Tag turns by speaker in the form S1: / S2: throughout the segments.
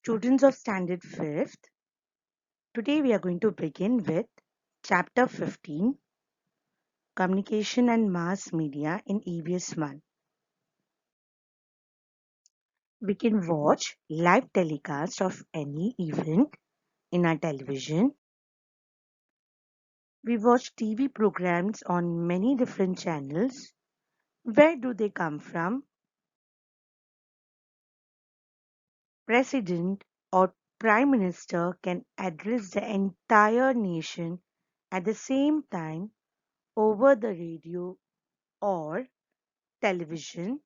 S1: Students of Standard 5th, today we are going to begin with Chapter 15, Communication and Mass Media in EVS 1. We can watch live telecast of any event in our television. We watch TV programs on many different channels. Where do they come from? President or Prime Minister can address the entire nation at the same time over the radio or television.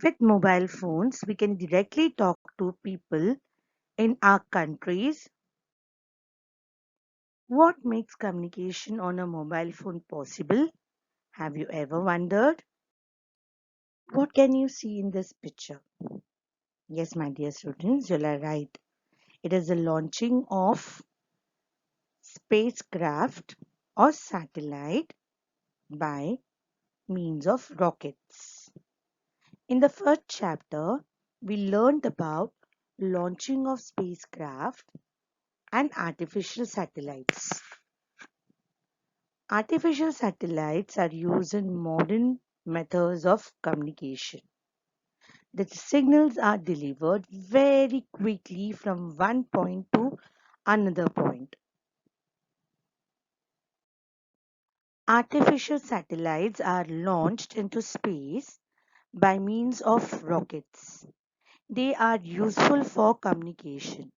S1: With mobile phones, we can directly talk to people in our countries. What makes communication on a mobile phone possible? Have you ever wondered? What can you see in this picture? Yes, my dear students, you are right. It is the launching of spacecraft or satellite by means of rockets. In the first chapter, we learned about launching of spacecraft and artificial satellites. Artificial satellites are used in modern methods of communication. The signals are delivered very quickly from one point to another point. Artificial satellites are launched into space by means of rockets. They are useful for communication.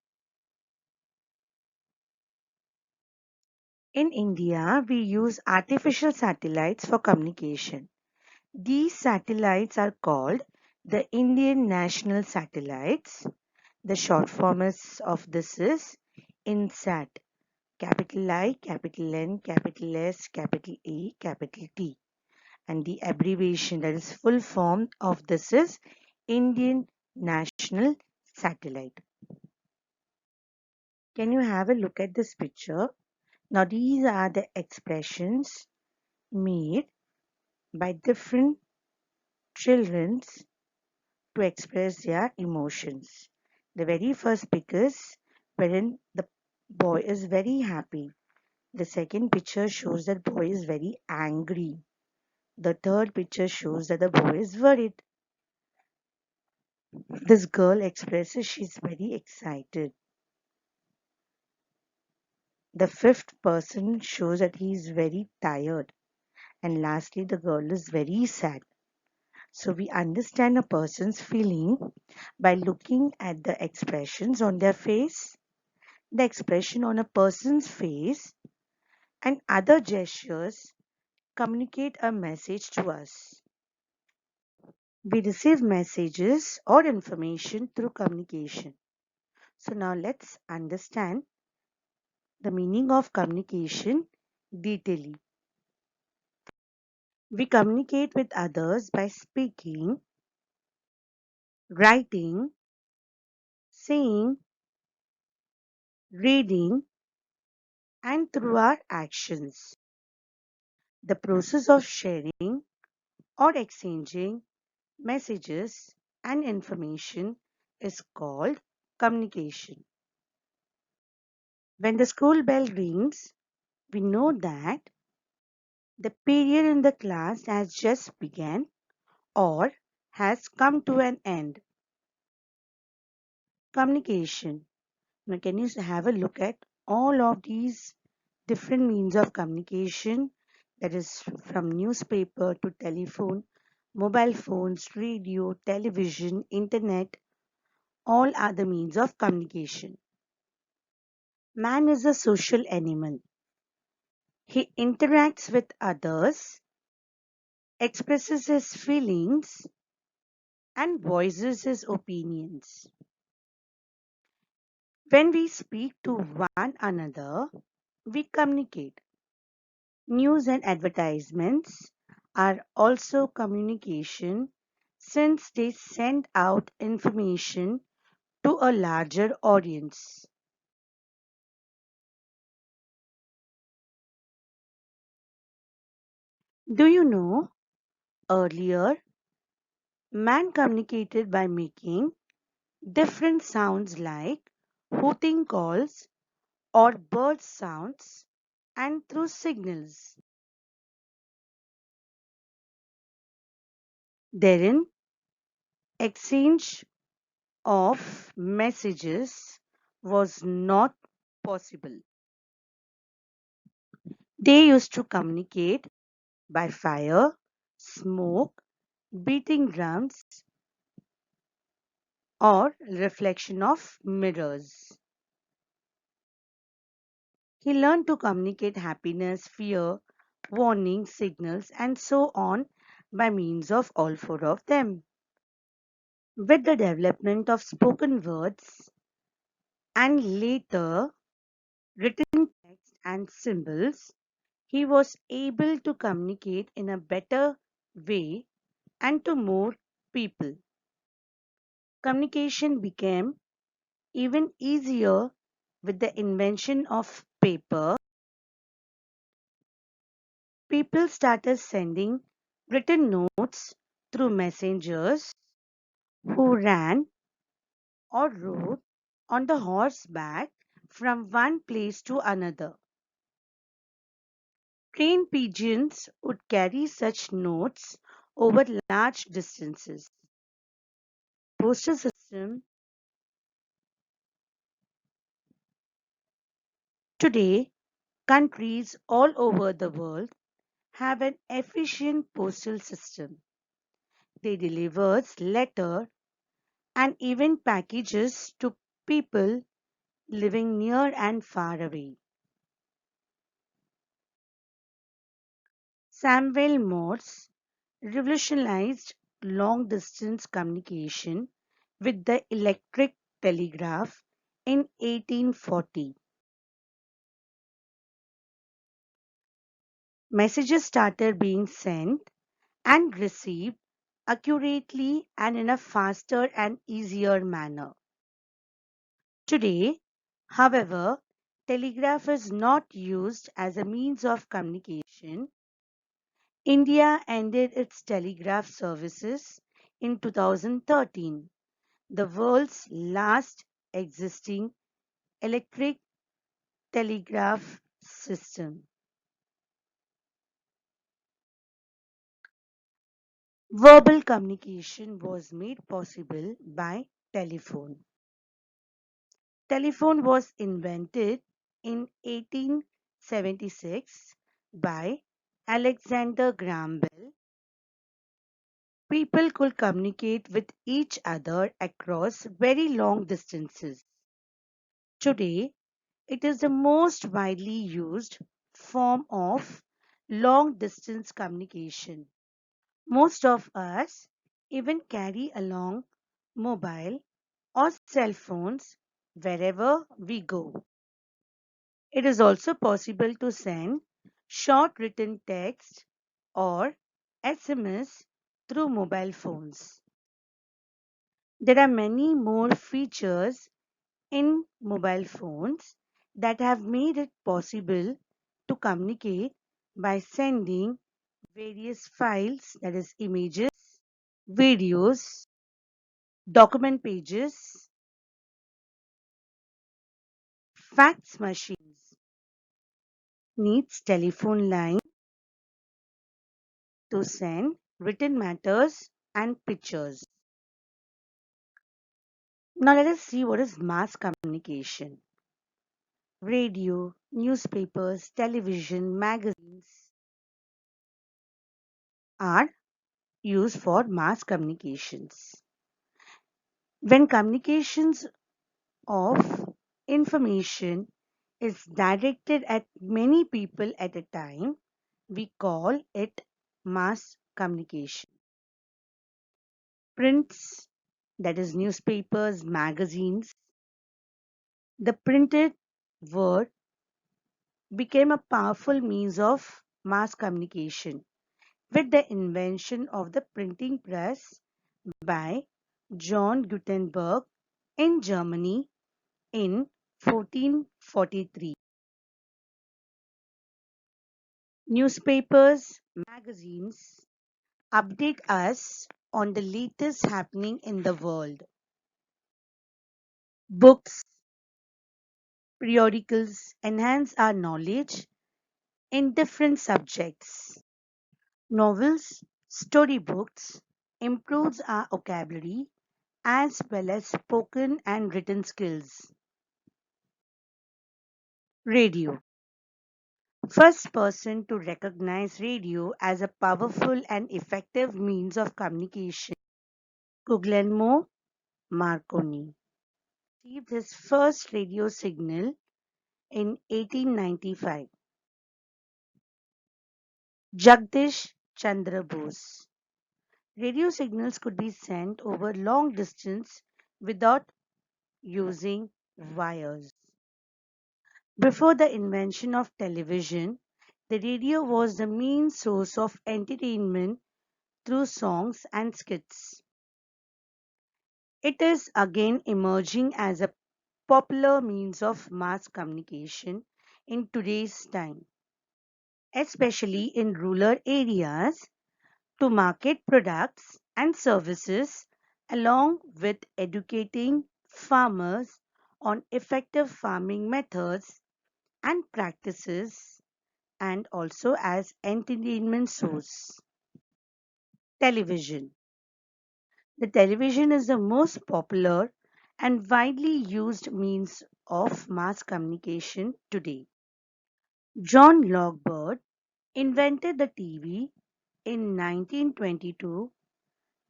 S1: In India, we use artificial satellites for communication. These satellites are called the Indian National Satellites. The short form of this is INSAT, capital I, capital N, capital S, capital A, capital T. And the abbreviation, that is full form of this, is Indian National Satellite. Can you have a look at this picture? Now these are the expressions made by different children to express their emotions. The very first picture is wherein the boy is very happy. The second picture shows that boy is very angry. The third picture shows that the boy is worried. This girl expresses she's very excited. The fifth person shows that he is very tired. And lastly, the girl is very sad. So we understand a person's feeling by looking at the expressions on their face, the expression on a person's face, and other gestures communicate a message to us. We receive messages or information through communication. So now let's understand the meaning of communication detailedly. We communicate with others by speaking, writing, saying, reading, and through our actions. The process of sharing or exchanging messages and information is called communication. When the school bell rings, we know that the period in the class has just begun or has come to an end. Communication. Now, can you have a look at all of these different means of communication, that is from newspaper to telephone, mobile phones, radio, television, internet, all are the means of communication. Man is a social animal. He interacts with others, expresses his feelings, and voices his opinions. When we speak to one another, we communicate. News and advertisements are also communication since they send out information to a larger audience. Do you know, earlier man communicated by making different sounds like hooting calls or bird sounds and through signals. Therein, exchange of messages was not possible. They used to communicate by fire, smoke, beating drums, or reflection of mirrors. He learned to communicate happiness, fear, warning signals, and so on by means of all four of them. With the development of spoken words and later written text and symbols, he was able to communicate in a better way and to more people. Communication became even easier with the invention of paper. People started sending written notes through messengers who ran or rode on the horseback from one place to another. Train pigeons would carry such notes over large distances. Postal system today, countries all over the world have an efficient postal system. They delivers letter and even packages to people living near and far away. Samuel Morse revolutionized long distance communication with the electric telegraph in 1840. Messages started being sent and received accurately and in a faster and easier manner. Today, however, telegraph is not used as a means of communication. India ended its telegraph services in 2013, the world's last existing electric telegraph system. Verbal communication was made possible by telephone. Telephone was invented in 1876 by Alexander Graham Bell. People could communicate with each other across very long distances. Today, it is the most widely used form of long distance communication. Most of us even carry along mobile or cell phones wherever we go. It is also possible to send short written text or SMS through mobile phones. There are many more features in mobile phones that have made it possible to communicate by sending various files, that is, images, videos, document pages, fax machines, needs telephone line to send written matters and pictures. Now let us see what is mass communication. Radio, newspapers, television, magazines are used for mass communications. When communications of information is directed at many people at a time, we call it mass communication. Prints, that is newspapers, magazines, the printed word became a powerful means of mass communication with the invention of the printing press by John Gutenberg in Germany in 1443. Newspapers, magazines update us on the latest happening in the world.
S2: Books, periodicals enhance our knowledge in different subjects. Novels, storybooks improves our vocabulary as well as spoken and written skills. Radio. First person to recognize radio as a powerful and effective means of communication, Guglielmo Marconi received his first radio signal in 1895. Jagdish Chandra Bose. Radio signals could be sent over long distance without using wires. Before the invention of television, the radio was the main source of entertainment through songs and skits. It is again emerging as a popular means of mass communication in today's time, especially in rural areas, to market products and services along with educating farmers on effective farming methods and practices, and also as entertainment source. Television. The television is the most popular and widely used means of mass communication today. John Locke Bird invented the TV in 1922,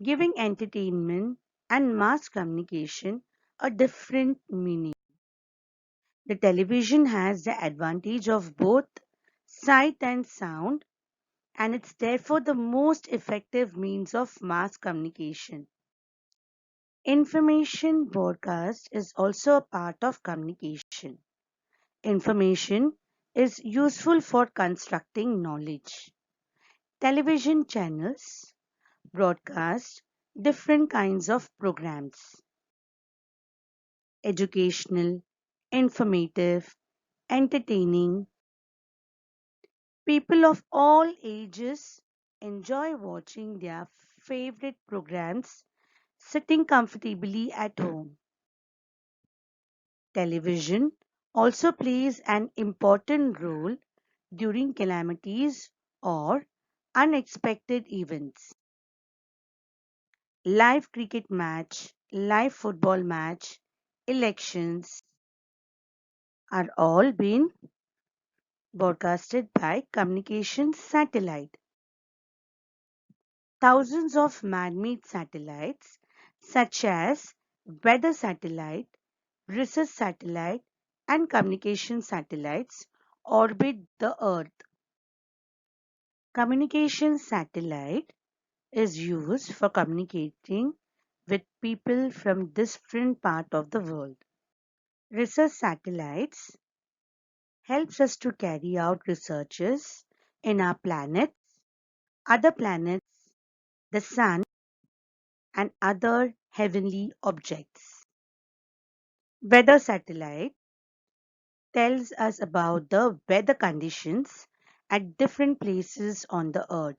S2: giving entertainment and mass communication a different meaning. The television has the advantage of both sight and sound, and it's therefore the most effective means of mass communication. Information broadcast is also a part of communication. Information is useful for constructing knowledge. Television channels broadcast different kinds of programs: educational, informative, entertaining. People of all ages enjoy watching their favorite programs sitting comfortably at home. Television also plays an important role during calamities or unexpected events. Live cricket match, live football match, elections are all being broadcasted by communication satellite. Thousands of man-made satellites such as weather satellite, research satellite and communication satellites orbit the earth. Communication satellite is used for communicating with people from different parts of the world. Research satellites helps us to carry out researches in our planets, other planets, the sun, and other heavenly objects. Weather satellite tells us about the weather conditions at different places on the earth.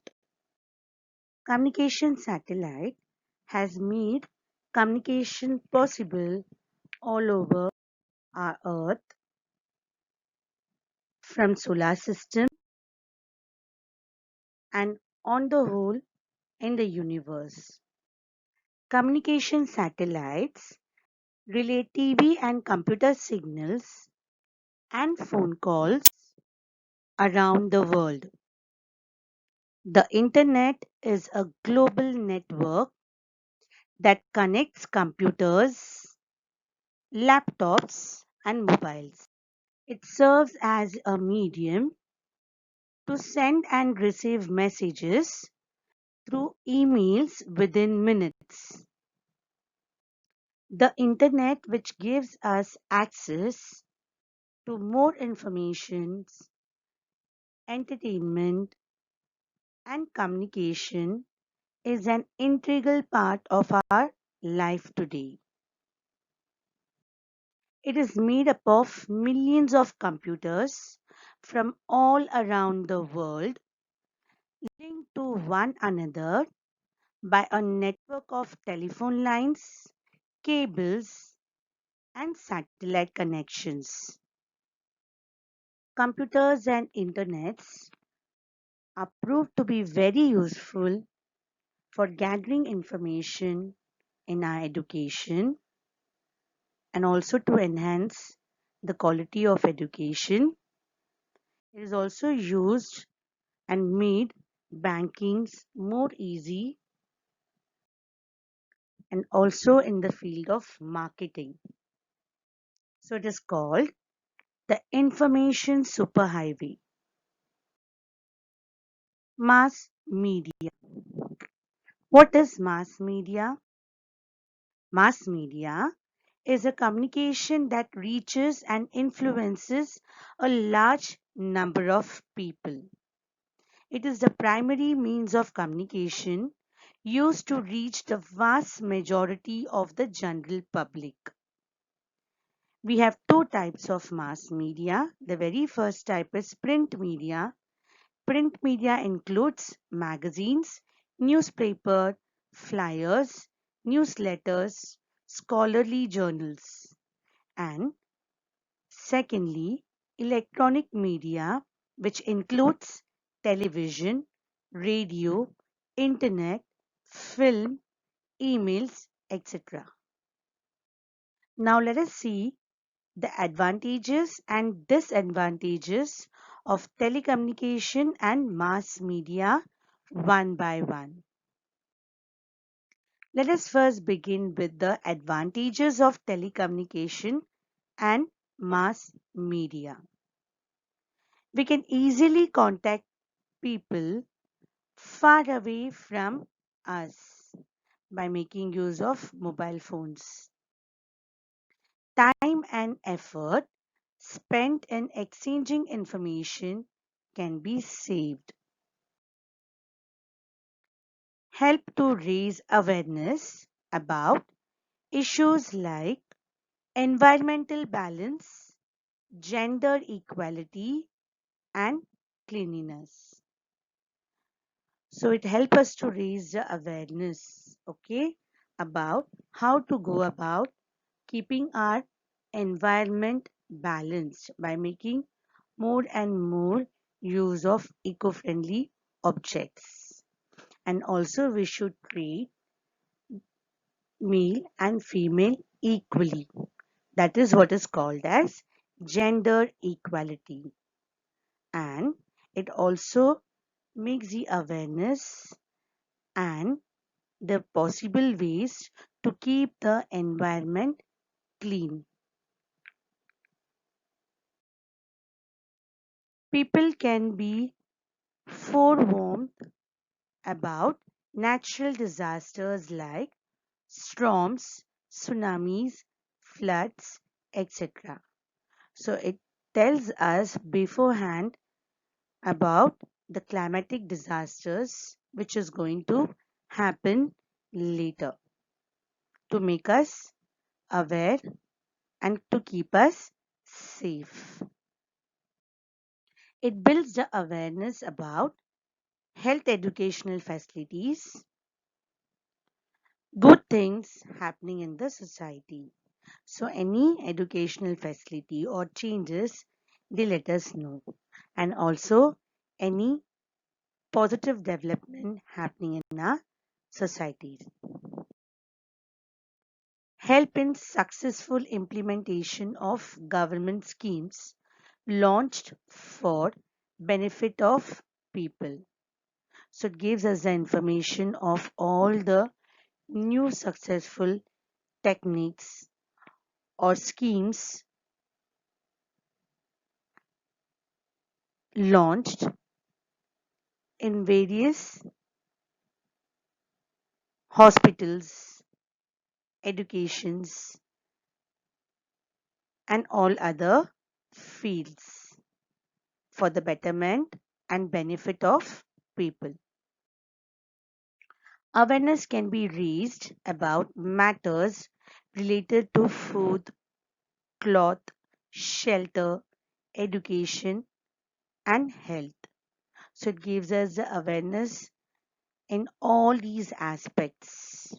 S2: Communication satellite has made communication possible all over our earth, from solar system and on the whole in the universe. Communication satellites relay TV and computer signals and phone calls around the world. The internet is a global network that connects computers, laptops, and mobiles. It serves as a medium to send and receive messages through emails within minutes. The internet, which gives us access to more information, entertainment, and communication, is an integral part of our life today. It is made up of millions of computers from all around the world, linked to one another by a network of telephone lines, cables, and satellite connections. Computers and internets are proved to be very useful for gathering information in our education and also to enhance the quality of education. It is also used and made bankings more easy and also in the field of marketing. So it is called the information superhighway. Mass media. What is mass media? Mass media is a communication that reaches and influences a large number of people. It is the primary means of communication used to reach the vast majority of the general public. We have two types of mass media. The very first type is print media. Print media includes magazines, newspaper, flyers, newsletters, scholarly journals. And secondly, electronic media, which includes television, radio, internet, film, emails, etc. Now let us see the advantages and disadvantages of telecommunication and mass media one by one. Let us first begin with the advantages of telecommunication and mass media. We can easily contact people far away from us by making use of mobile phones. Time and effort spent in exchanging information can be saved. Help to raise awareness about issues like environmental balance, gender equality, and cleanliness. So it helps us to raise the awareness, okay, about how to go about keeping our environment balanced by making more and more use of eco-friendly objects. And also we should treat male and female equally. That is what is called as gender equality. And it also makes the awareness and the possible ways to keep the environment clean. People can be forewarned about natural disasters like storms, tsunamis, floods, etc. So it tells us beforehand about the climatic disasters which is going to happen later to make us aware and to keep us safe. It builds the awareness about health educational facilities, good things happening in the society. So any educational facility or changes, they let us know. And also any positive development happening in our societies. Help in successful implementation of government schemes launched for benefit of people. So it gives us the information of all the new successful techniques or schemes launched in various hospitals, educations, and all other fields for the betterment and benefit of people. Awareness can be raised about matters related to food, cloth, shelter, education, and health. So it gives us the awareness in all these aspects.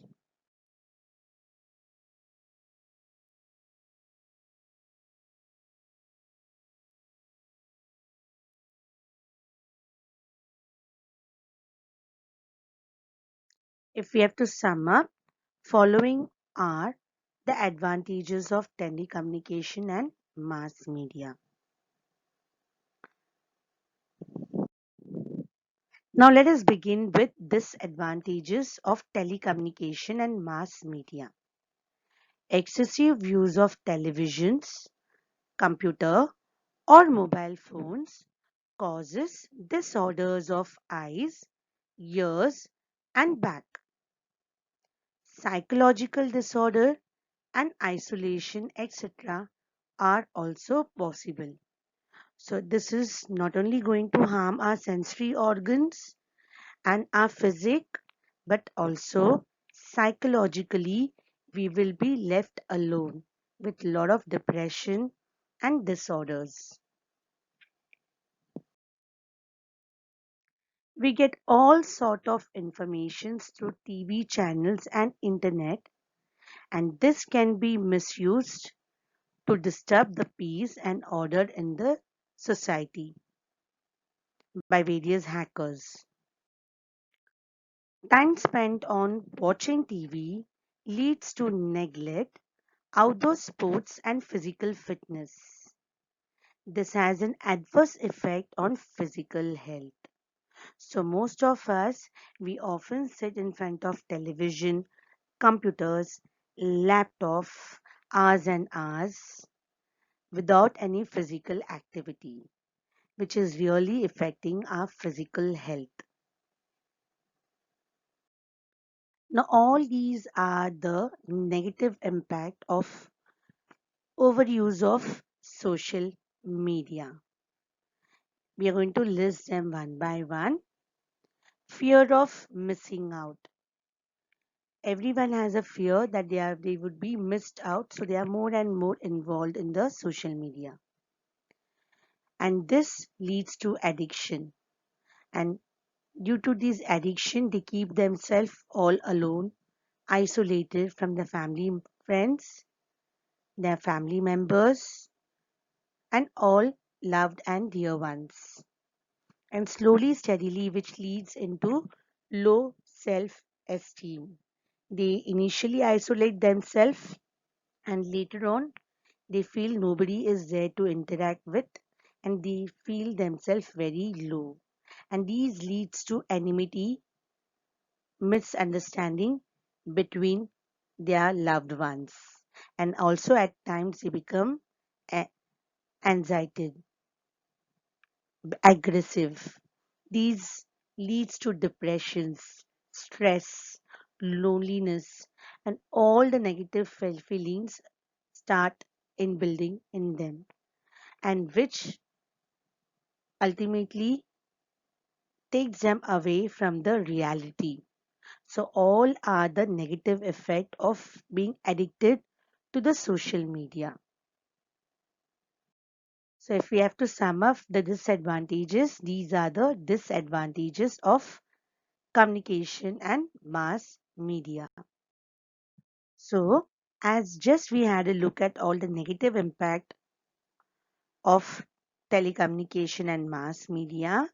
S2: If we have to sum up, following are the advantages of telecommunication and mass media. Now let us begin with disadvantages of telecommunication and mass media. Excessive use of televisions, computer or mobile phones causes disorders of eyes, ears and back. Psychological disorder and isolation, etc., are also possible. So, this is not only going to harm our sensory organs and our physique, but also psychologically, we will be left alone with a lot of depression and disorders. We get all sort of informations through TV channels and internet, and this can be misused to disturb the peace and order in the society by various hackers. Time spent on watching TV leads to neglect, outdoor sports, and physical fitness. This has an adverse effect on physical health. So, most of us, we often sit in front of television, computers, laptop, hours and hours without any physical activity, which is really affecting our physical health. Now, all these are the negative impact of overuse of social media. We are going to list them one by one. Fear of missing out. Everyone has a fear that they would be missed out, so they are more and more involved in the social media. And this leads to addiction. And due to this addiction, they keep themselves all alone, isolated from their family, friends, their family members, and all loved and dear ones. And slowly, steadily, which leads into low self esteem. They initially isolate themselves, and later on, they feel nobody is there to interact with, and they feel themselves very low. And these leads to enmity, misunderstanding between their loved ones, and also at times they become a- anxiety, aggressive. These leads to depressions, stress, loneliness, and all the negative feelings start in building in them, and which ultimately takes them away from the reality. So all are the negative effect of being addicted to the social media. So if we have to sum up the disadvantages, these are the disadvantages of communication and mass media. So as just we had a look at all the negative impact of telecommunication and mass media,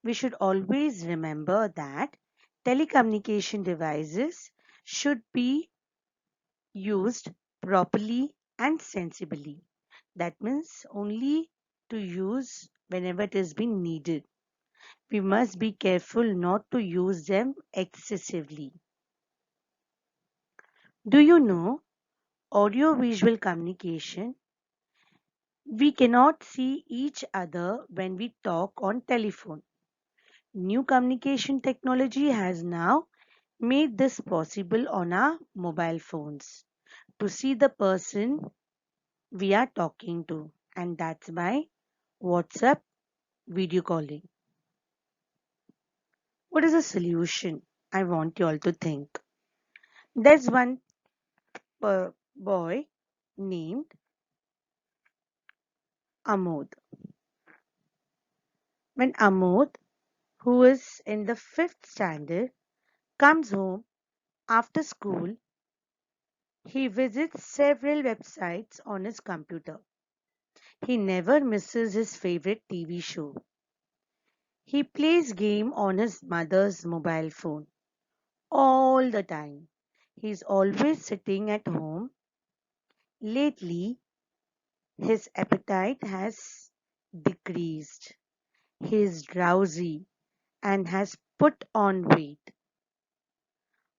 S2: we should always remember that telecommunication devices should be used properly and sensibly. That means only to use whenever it has been needed. We must be careful not to use them excessively. Do you know audio visual communication? We cannot see each other when we talk on telephone. New communication technology has now made this possible on our mobile phones to see the person we are talking to, and that's by WhatsApp video calling. What is the solution? I want you all to think. There's one boy named Amod. When Amod, who is in the fifth standard, comes home after school, he visits several websites on his computer. He never misses his favorite TV show. He plays game on his mother's mobile phone all the time. He's always sitting at home. Lately, his appetite has decreased. He is drowsy and has put on weight.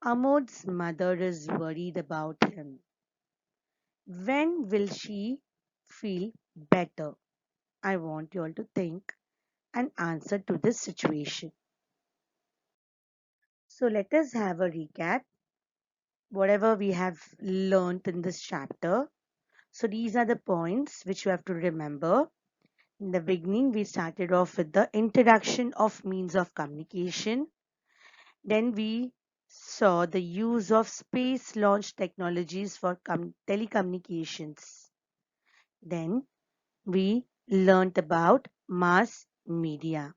S2: Amod's mother is worried about him. When will she feel better? I want you all to think and answer to this situation. So let us have a recap whatever we have learned in this chapter. So these are the points which you have to remember. In the beginning, we started off with the introduction of means of communication. Then we saw the use of space launch technologies for telecommunications. Then we learned about mass media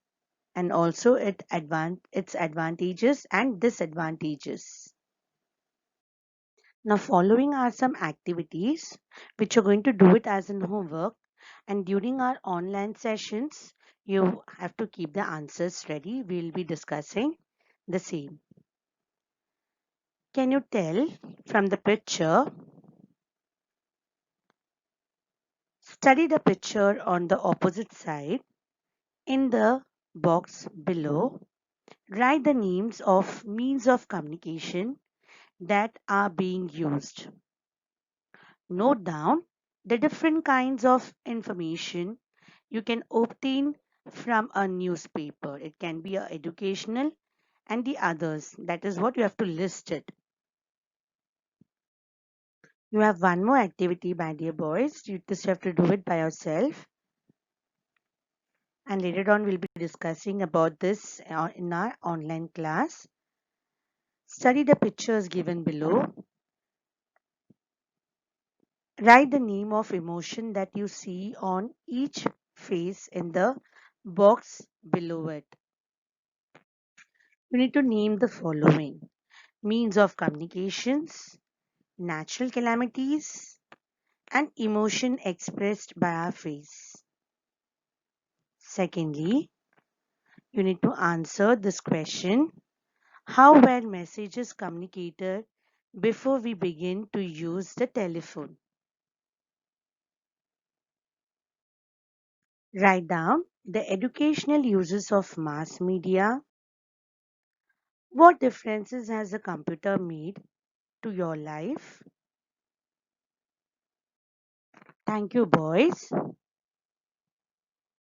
S2: and also its advantages and disadvantages. Now, following are some activities which you're going to do it as an homework, and during our online sessions, you have to keep the answers ready. We'll be discussing the same. Can you tell from the picture? Study the picture on the opposite side. In the box below, write the names of means of communication that are being used. Note down the different kinds of information you can obtain from a newspaper. It can be educational and the others. That is what you have to list it. You have one more activity, my dear boys. You just have to do it by yourself. And later on, we'll be discussing about this in our online class. Study the pictures given below. Write the name of emotion that you see on each face in the box below it. You need to name the following means of communications, natural calamities, and emotion expressed by our face. Secondly, you need to answer this question: how were messages communicated before we begin to use the telephone? Write down the educational uses of mass media. What differences has a computer made to your life? Thank you, boys.